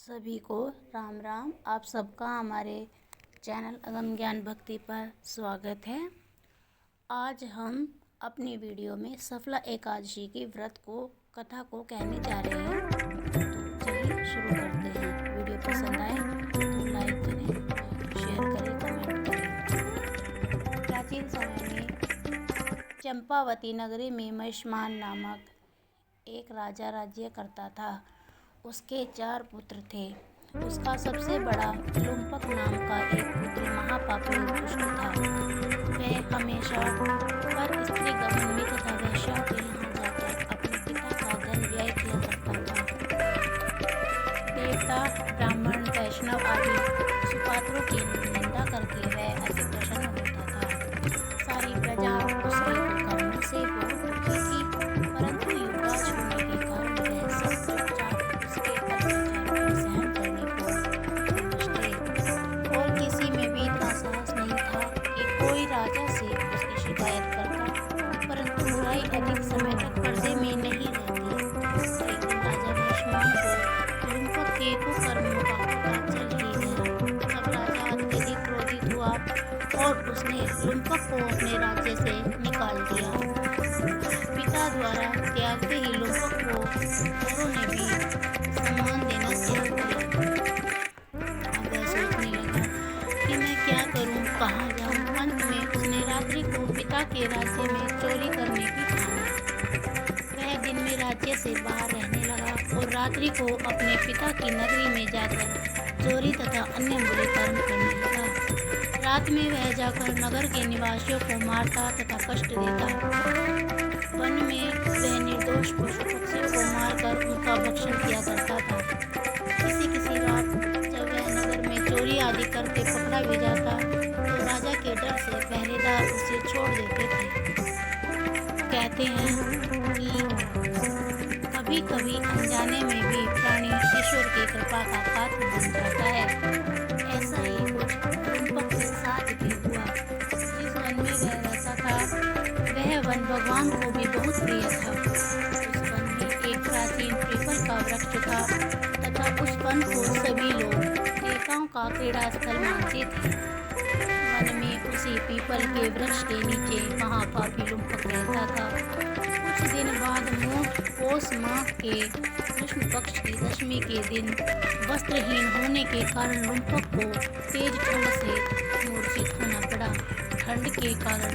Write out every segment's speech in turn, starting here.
सभी को राम राम। आप सबका हमारे चैनल अगम ज्ञान भक्ति पर स्वागत है। आज हम अपनी वीडियो में सफला एकादशी की व्रत को कथा को कहने जा रहे हैं। तो चलिए शुरू करते हैं। वीडियो पसंद आए तो लाइक करें, शेयर करें, कमेंट करें। प्राचीन समय में चंपावती नगरी में महिष्मान नामक एक राजा राज्य करता था। उसके 4 पुत्र थे। उसका सबसे बड़ा लुम्पक नाम का एक पुत्र महापापी और दुष्ट था। वह हमेशा पर स्त्री गमन में तथा वेश्याओं के यहाँ जाकर अपने पिता का धन व्यय किया करता था। देवता, ब्राह्मण, वैष्णव आदि सुपात्रों की निंदा करके वह अति प्रसन्न होता था। सारी प्रजा उसके कुकर्मों से बहुत दुखी थी, परंतु युवराज होने के कारण वह सब चुपचाप उसके अत्याचारों को सहन करने को विवश थे। और किसी में भी इतना साहस नहीं था कि कोई राजा से उसकी शिकायत करता, परंतु बुराई अधिक समय तक पर्दे में नहीं रहती। एक दिन राजा महिष्मान को लुम्पक के कुकर्मों का पता चल ही गया। तब राजा अत्यधिक क्रोधित हुआ और उसने लुम्पक को अपने राज्य से निकाल दिया। पिता द्वारा त्यागते ही लुम्पक को औरों ने भी सम्मान देना त्याग दिया। अब वह सोचने लगा कि मैं क्या करूं, कहाँ जाऊं। अंत में उसने रात्रि को पिता के राज्य में चोरी करने की ठानी। वह दिन में राज्य से बाहर रहने लगा और रात्रि को अपने पिता की नगरी में जाकर चोरी तथा अन्य बुरे कर्म करने लगा। रात में वह जाकर नगर के निवासियों को मारता तथा कष्ट देता। वन में वह निर्दोष पशु पक्षियों को मारकर उनका भक्षण किया करता था। किसी रात जब वह नगर में चोरी आदि करके पकड़ा भी जाता तो राजा के डर से पहरेदार उसे छोड़ देते थे। कहते हैं कि कभी कभी अनजाने में भी प्राणी ईश्वर की कृपा का पात्र बन जाता है। ऐसा ही कुछ लुम्पक के साथ भी हुआ। जिस वन में वह रहता था वह वन भगवान को भी बहुत प्रिय था। उस वन में एक प्राचीन पीपल का वृक्ष था तथा उस वन को सभी लोग देवताओं का क्रीड़ा स्थल मानते थे। वन में उसी पीपल के वृक्ष के नीचे महापापी लुम्पक रहता था। कुछ दिन बाद पौष माह के कृष्ण पक्ष की दशमी के दिन वस्त्रहीन होने के कारण लुम्पक को तेज ठंड से मूर्छित होना पड़ा। ठंड के कारण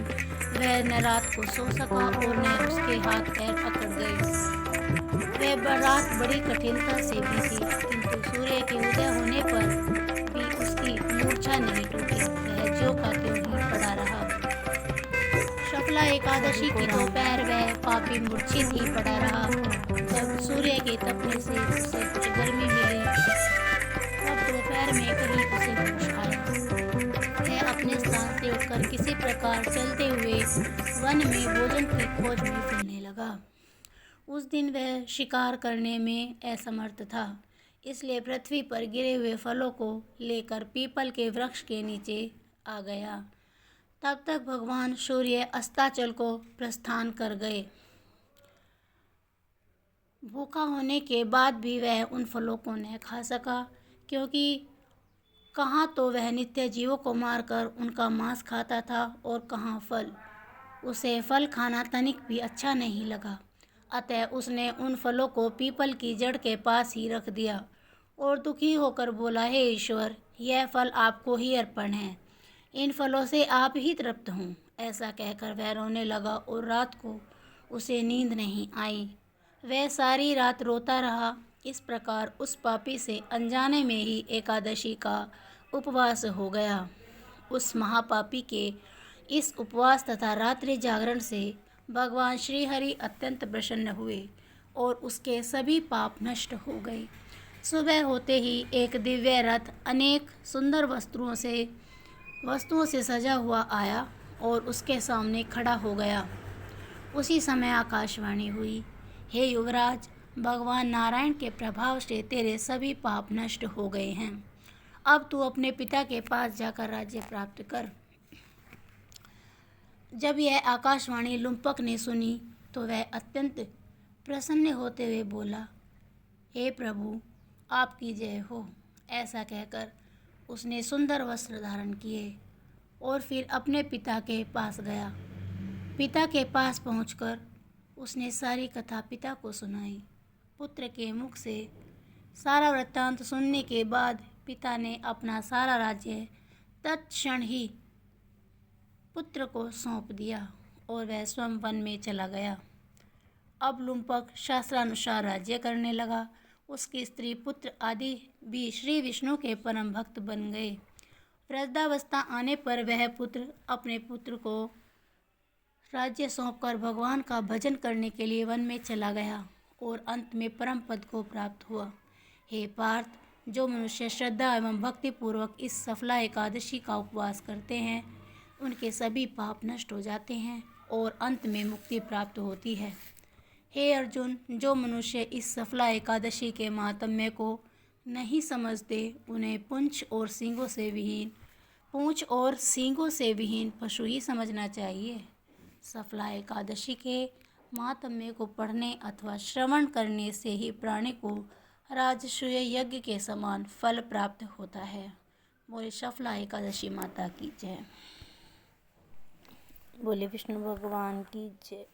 वह न रात को सो सका और न उसके हाथ पैर अकड़ गए। वह रात बड़ी कठिनता से बीती, किंतु सूर्य के उदय होने पर भी उसकी मूर्छा नहीं टूटी। वह ज्यों का त्यों ही पड़ा रहा। सफला एकादशी की दोपहर वह पापी मूर्छित ही पड़ा रहा। जब सूर्य के तपने से उसे कुछ गर्मी मिली तब दोपहर में कहीं उसे होश आया। वह अपने स्थान से उठकर किसी प्रकार चलते हुए वन में भोजन की खोज में फिरने लगा। उस दिन वह शिकार करने में असमर्थ था, इसलिए पृथ्वी पर गिरे हुए फलों को लेकर पीपल के वृक्ष के नीचे आ गया। तब तक भगवान सूर्य अस्ताचल को प्रस्थान कर गए। भूखा होने के बाद भी वह उन फलों को न खा सका, क्योंकि कहाँ तो वह नित्य जीवों को मारकर उनका मांस खाता था और कहाँ फल। उसे फल खाना तनिक भी अच्छा नहीं लगा। अतः उसने उन फलों को पीपल की जड़ के पास ही रख दिया और दुखी होकर बोला, हे ईश्वर, यह फल आपको ही अर्पण है। इन फलों से आप ही तृप्त हों। ऐसा कहकर वह रोने लगा और रात को उसे नींद नहीं आई। वह सारी रात रोता रहा। इस प्रकार उस पापी से अनजाने में ही एकादशी का उपवास हो गया। उस महापापी के इस उपवास तथा रात्रि जागरण से भगवान श्री हरि अत्यंत प्रसन्न हुए और उसके सभी पाप नष्ट हो गए। सुबह होते ही एक दिव्य रथ अनेक सुंदर वस्तुओं से सजा हुआ आया और उसके सामने खड़ा हो गया। उसी समय आकाशवाणी हुई, हे युवराज, भगवान नारायण के प्रभाव से तेरे सभी पाप नष्ट हो गए हैं। अब तू अपने पिता के पास जाकर राज्य प्राप्त कर। जब यह आकाशवाणी लुम्पक ने सुनी तो वह अत्यंत प्रसन्न होते हुए बोला, हे प्रभु, आपकी जय हो। ऐसा कहकर उसने सुंदर वस्त्र धारण किए और फिर अपने पिता के पास गया। पिता के पास पहुंचकर उसने सारी कथा पिता को सुनाई। पुत्र के मुख से सारा वृत्तांत सुनने के बाद पिता ने अपना सारा राज्य तत्क्षण ही पुत्र को सौंप दिया और वह स्वयं वन में चला गया। अब लुम्पक शास्त्रानुसार राज्य करने लगा। उसकी स्त्री पुत्र आदि भी श्री विष्णु के परम भक्त बन गए। वृद्धावस्था आने पर वह पुत्र अपने पुत्र को राज्य सौंपकर भगवान का भजन करने के लिए वन में चला गया और अंत में परम पद को प्राप्त हुआ। हे पार्थ, जो मनुष्य श्रद्धा एवं भक्ति पूर्वक इस सफला एकादशी का उपवास करते हैं उनके सभी पाप नष्ट हो जाते हैं और अंत में मुक्ति प्राप्त होती है। हे अर्जुन, जो मनुष्य इस सफला एकादशी के महात्म्य को नहीं समझते उन्हें पूंछ और सींगों से विहीन पशु ही समझना चाहिए। सफला एकादशी के महात्म्य को पढ़ने अथवा श्रवण करने से ही प्राणी को राजसूय यज्ञ के समान फल प्राप्त होता है। बोले सफला एकादशी माता की जय। बोले विष्णु भगवान की जय।